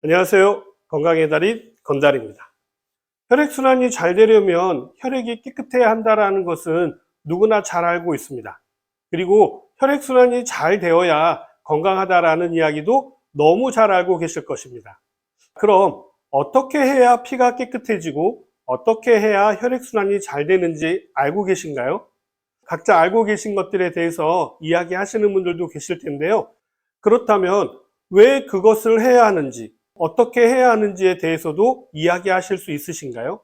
안녕하세요. 건강의 달인 건달입니다. 혈액순환이 잘 되려면 혈액이 깨끗해야 한다는 것은 누구나 잘 알고 있습니다. 그리고 혈액순환이 잘 되어야 건강하다라는 이야기도 너무 잘 알고 계실 것입니다. 그럼 어떻게 해야 피가 깨끗해지고 어떻게 해야 혈액순환이 잘 되는지 알고 계신가요? 각자 알고 계신 것들에 대해서 이야기하시는 분들도 계실 텐데요. 그렇다면 왜 그것을 해야 하는지, 어떻게 해야 하는지에 대해서도 이야기하실 수 있으신가요?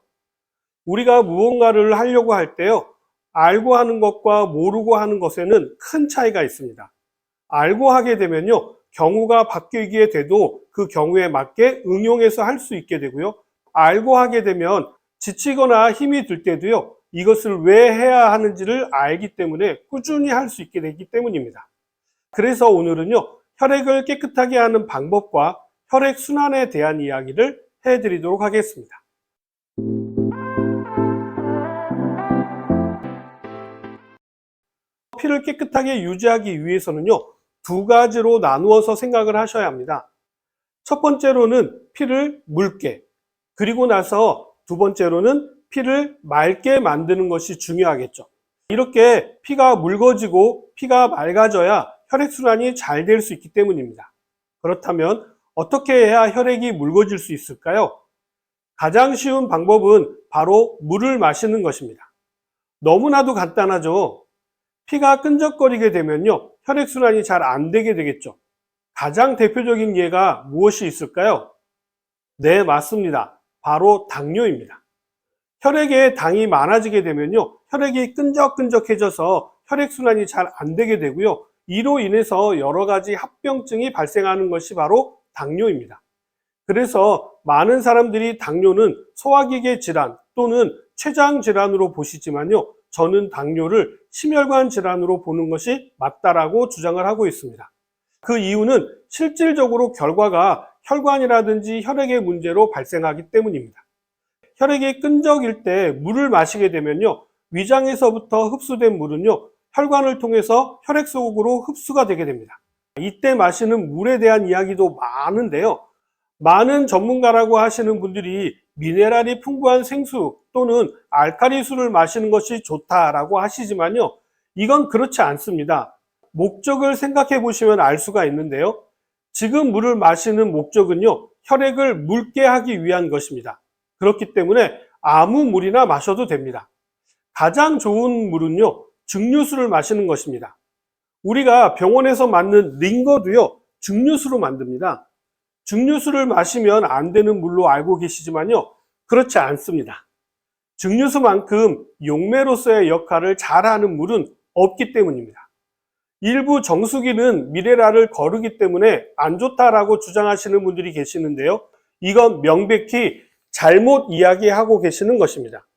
우리가 무언가를 하려고 할 때요, 알고 하는 것과 모르고 하는 것에는 큰 차이가 있습니다. 알고 하게 되면요, 경우가 바뀌게 돼도 그 경우에 맞게 응용해서 할 수 있게 되고요. 알고 하게 되면 지치거나 힘이 들 때도요, 이것을 왜 해야 하는지를 알기 때문에 꾸준히 할 수 있게 되기 때문입니다. 그래서 오늘은요, 혈액을 깨끗하게 하는 방법과 혈액순환에 대한 이야기를 해드리도록 하겠습니다. 피를 깨끗하게 유지하기 위해서는요, 두 가지로 나누어서 생각을 하셔야 합니다. 첫 번째로는 피를 묽게, 그리고 나서 두 번째로는 피를 맑게 만드는 것이 중요하겠죠. 이렇게 피가 묽어지고 피가 맑아져야 혈액순환이 잘 될 수 있기 때문입니다. 그렇다면 어떻게 해야 혈액이 묽어질 수 있을까요? 가장 쉬운 방법은 바로 물을 마시는 것입니다. 너무나도 간단하죠. 피가 끈적거리게 되면요, 혈액순환이 잘 안 되게 되겠죠. 가장 대표적인 예가 무엇이 있을까요? 네, 맞습니다. 바로 당뇨입니다. 혈액에 당이 많아지게 되면요, 혈액이 끈적끈적해져서 혈액순환이 잘 안 되게 되고요. 이로 인해서 여러 가지 합병증이 발생하는 것이 바로 당뇨입니다. 그래서 많은 사람들이 당뇨는 소화기계 질환 또는 췌장 질환으로 보시지만요, 저는 당뇨를 심혈관 질환으로 보는 것이 맞다라고 주장을 하고 있습니다. 그 이유는 실질적으로 결과가 혈관이라든지 혈액의 문제로 발생하기 때문입니다. 혈액이 끈적일 때 물을 마시게 되면요, 위장에서부터 흡수된 물은요, 혈관을 통해서 혈액 속으로 흡수가 되게 됩니다. 이때 마시는 물에 대한 이야기도 많은데요, 많은 전문가라고 하시는 분들이 미네랄이 풍부한 생수 또는 알칼리수를 마시는 것이 좋다라고 하시지만요, 이건 그렇지 않습니다. 목적을 생각해 보시면 알 수가 있는데요, 지금 물을 마시는 목적은요, 혈액을 묽게 하기 위한 것입니다. 그렇기 때문에 아무 물이나 마셔도 됩니다. 가장 좋은 물은요, 증류수를 마시는 것입니다. 우리가 병원에서 만든 링거도요, 증류수로 만듭니다. 증류수를 마시면 안 되는 물로 알고 계시지만요, 그렇지 않습니다. 증류수만큼 용매로서의 역할을 잘하는 물은 없기 때문입니다. 일부 정수기는 미네랄을 거르기 때문에 안 좋다라고 주장하시는 분들이 계시는데요, 이건 명백히 잘못 이야기하고 계시는 것입니다.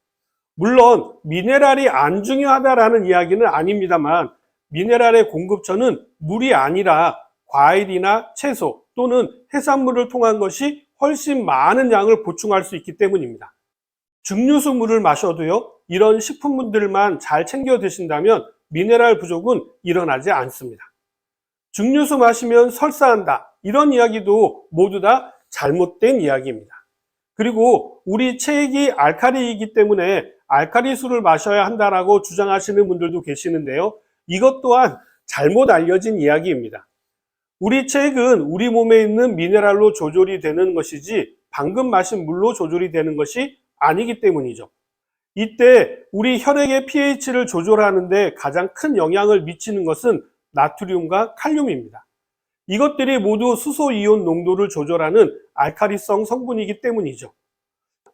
물론 미네랄이 안 중요하다라는 이야기는 아닙니다만, 미네랄의 공급처는 물이 아니라 과일이나 채소 또는 해산물을 통한 것이 훨씬 많은 양을 보충할 수 있기 때문입니다. 증류수 물을 마셔도요, 이런 식품들만 잘 챙겨 드신다면 미네랄 부족은 일어나지 않습니다. 증류수 마시면 설사한다, 이런 이야기도 모두 다 잘못된 이야기입니다. 그리고 우리 체액이 알칼리이기 때문에 알칼리수를 마셔야 한다라고 주장하시는 분들도 계시는데요, 이것 또한 잘못 알려진 이야기입니다. 우리 체액은 우리 몸에 있는 미네랄로 조절이 되는 것이지 방금 마신 물로 조절이 되는 것이 아니기 때문이죠. 이때 우리 혈액의 pH를 조절하는 데 가장 큰 영향을 미치는 것은 나트륨과 칼륨입니다. 이것들이 모두 수소이온 농도를 조절하는 알칼리성 성분이기 때문이죠.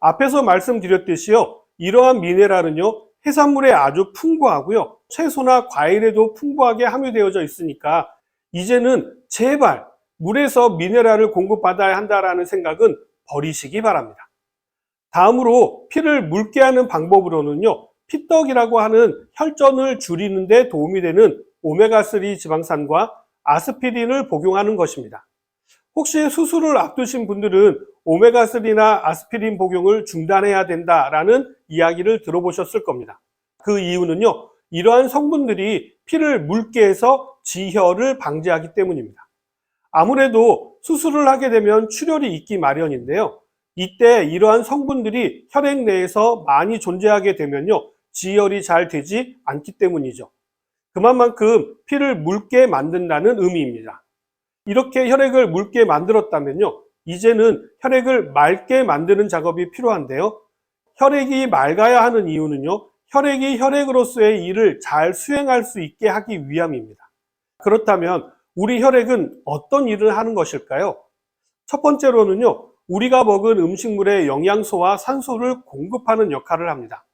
앞에서 말씀드렸듯이요, 이러한 미네랄은요, 해산물에 아주 풍부하고요, 채소나 과일에도 풍부하게 함유되어져 있으니까 이제는 제발 물에서 미네랄을 공급받아야 한다라는 생각은 버리시기 바랍니다. 다음으로 피를 묽게 하는 방법으로는요, 피떡이라고 하는 혈전을 줄이는 데 도움이 되는 오메가3 지방산과 아스피린을 복용하는 것입니다. 혹시 수술을 앞두신 분들은 오메가3나 아스피린 복용을 중단해야 된다라는 이야기를 들어보셨을 겁니다. 그 이유는요, 이러한 성분들이 피를 묽게 해서 지혈을 방지하기 때문입니다. 아무래도 수술을 하게 되면 출혈이 있기 마련인데요. 이때 이러한 성분들이 혈액 내에서 많이 존재하게 되면요, 지혈이 잘 되지 않기 때문이죠. 그만큼 피를 묽게 만든다는 의미입니다. 이렇게 혈액을 묽게 만들었다면요, 이제는 혈액을 맑게 만드는 작업이 필요한데요. 혈액이 맑아야 하는 이유는요, 혈액이 혈액으로서의 일을 잘 수행할 수 있게 하기 위함입니다. 그렇다면 우리 혈액은 어떤 일을 하는 것일까요? 첫 번째로는요, 우리가 먹은 음식물의 영양소와 산소를 공급하는 역할을 합니다.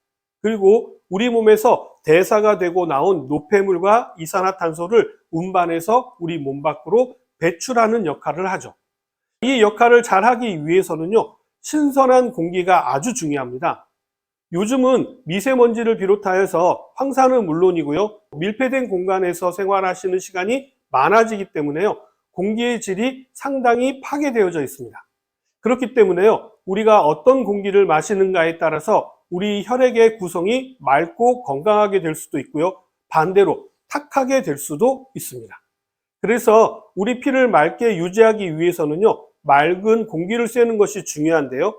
그리고 우리 몸에서 대사가 되고 나온 노폐물과 이산화탄소를 운반해서 우리 몸 밖으로 배출하는 역할을 하죠. 이 역할을 잘 하기 위해서는요, 신선한 공기가 아주 중요합니다. 요즘은 미세먼지를 비롯하여서 황사는 물론이고요, 밀폐된 공간에서 생활하시는 시간이 많아지기 때문에요, 공기의 질이 상당히 파괴되어져 있습니다. 그렇기 때문에요, 우리가 어떤 공기를 마시는가에 따라서 우리 혈액의 구성이 맑고 건강하게 될 수도 있고요, 반대로 탁하게 될 수도 있습니다. 그래서 우리 피를 맑게 유지하기 위해서는요, 맑은 공기를 쐬는 것이 중요한데요,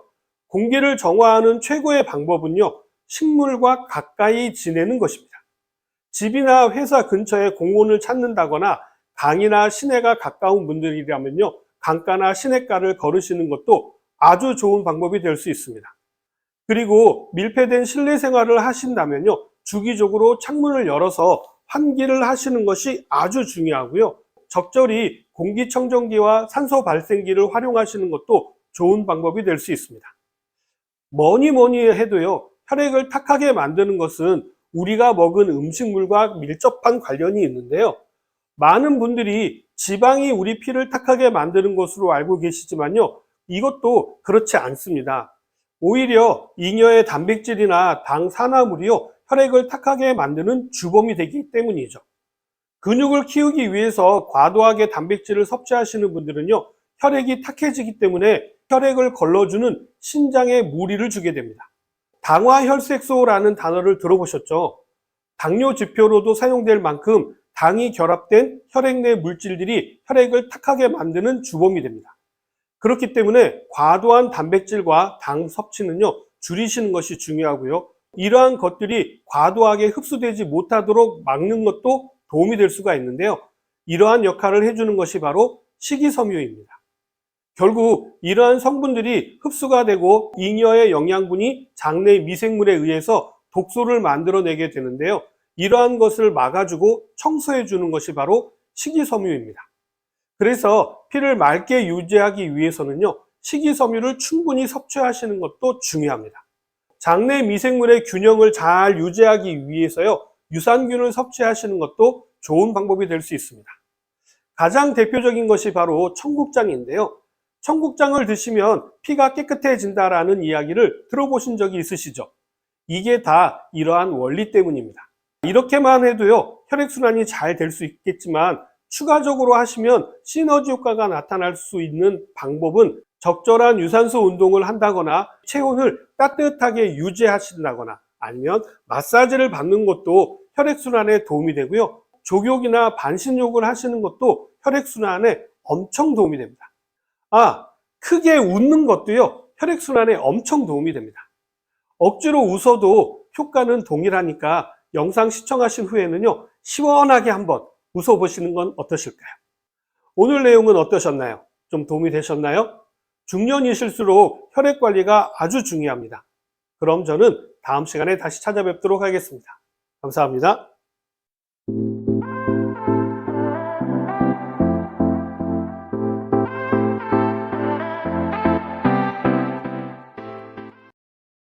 공기를 정화하는 최고의 방법은요, 식물과 가까이 지내는 것입니다. 집이나 회사 근처에 공원을 찾는다거나 강이나 시내가 가까운 분들이라면요, 강가나 시냇가를 걸으시는 것도 아주 좋은 방법이 될 수 있습니다. 그리고 밀폐된 실내 생활을 하신다면요, 주기적으로 창문을 열어서 환기를 하시는 것이 아주 중요하고요, 적절히 공기청정기와 산소 발생기를 활용하시는 것도 좋은 방법이 될 수 있습니다. 뭐니 해도요, 혈액을 탁하게 만드는 것은 우리가 먹은 음식물과 밀접한 관련이 있는데요, 많은 분들이 지방이 우리 피를 탁하게 만드는 것으로 알고 계시지만요, 이것도 그렇지 않습니다. 오히려 잉여의 단백질이나 당 산화물이요, 혈액을 탁하게 만드는 주범이 되기 때문이죠. 근육을 키우기 위해서 과도하게 단백질을 섭취하시는 분들은요, 혈액이 탁해지기 때문에 혈액을 걸러주는 신장에 무리를 주게 됩니다. 당화혈색소라는 단어를 들어보셨죠? 당뇨 지표로도 사용될 만큼 당이 결합된 혈액 내 물질들이 혈액을 탁하게 만드는 주범이 됩니다. 그렇기 때문에 과도한 단백질과 당 섭취는요, 줄이시는 것이 중요하고요, 이러한 것들이 과도하게 흡수되지 못하도록 막는 것도 도움이 될 수가 있는데요, 이러한 역할을 해주는 것이 바로 식이섬유입니다. 결국 이러한 성분들이 흡수가 되고 잉여의 영양분이 장내 미생물에 의해서 독소를 만들어내게 되는데요, 이러한 것을 막아주고 청소해 주는 것이 바로 식이섬유입니다. 그래서 피를 맑게 유지하기 위해서는요, 식이섬유를 충분히 섭취하시는 것도 중요합니다. 장내 미생물의 균형을 잘 유지하기 위해서요, 유산균을 섭취하시는 것도 좋은 방법이 될 수 있습니다. 가장 대표적인 것이 바로 청국장인데요, 청국장을 드시면 피가 깨끗해진다라는 이야기를 들어보신 적이 있으시죠? 이게 다 이러한 원리 때문입니다. 이렇게만 해도요, 혈액순환이 잘 될 수 있겠지만 추가적으로 하시면 시너지 효과가 나타날 수 있는 방법은 적절한 유산소 운동을 한다거나 체온을 따뜻하게 유지하신다거나 아니면 마사지를 받는 것도 혈액순환에 도움이 되고요, 족욕이나 반신욕을 하시는 것도 혈액순환에 엄청 도움이 됩니다. 크게 웃는 것도요, 혈액순환에 엄청 도움이 됩니다. 억지로 웃어도 효과는 동일하니까 영상 시청하신 후에는요, 시원하게 한번 웃어보시는 건 어떠실까요? 오늘 내용은 어떠셨나요? 좀 도움이 되셨나요? 중년이실수록 혈액 관리가 아주 중요합니다. 그럼 저는 다음 시간에 다시 찾아뵙도록 하겠습니다. 감사합니다.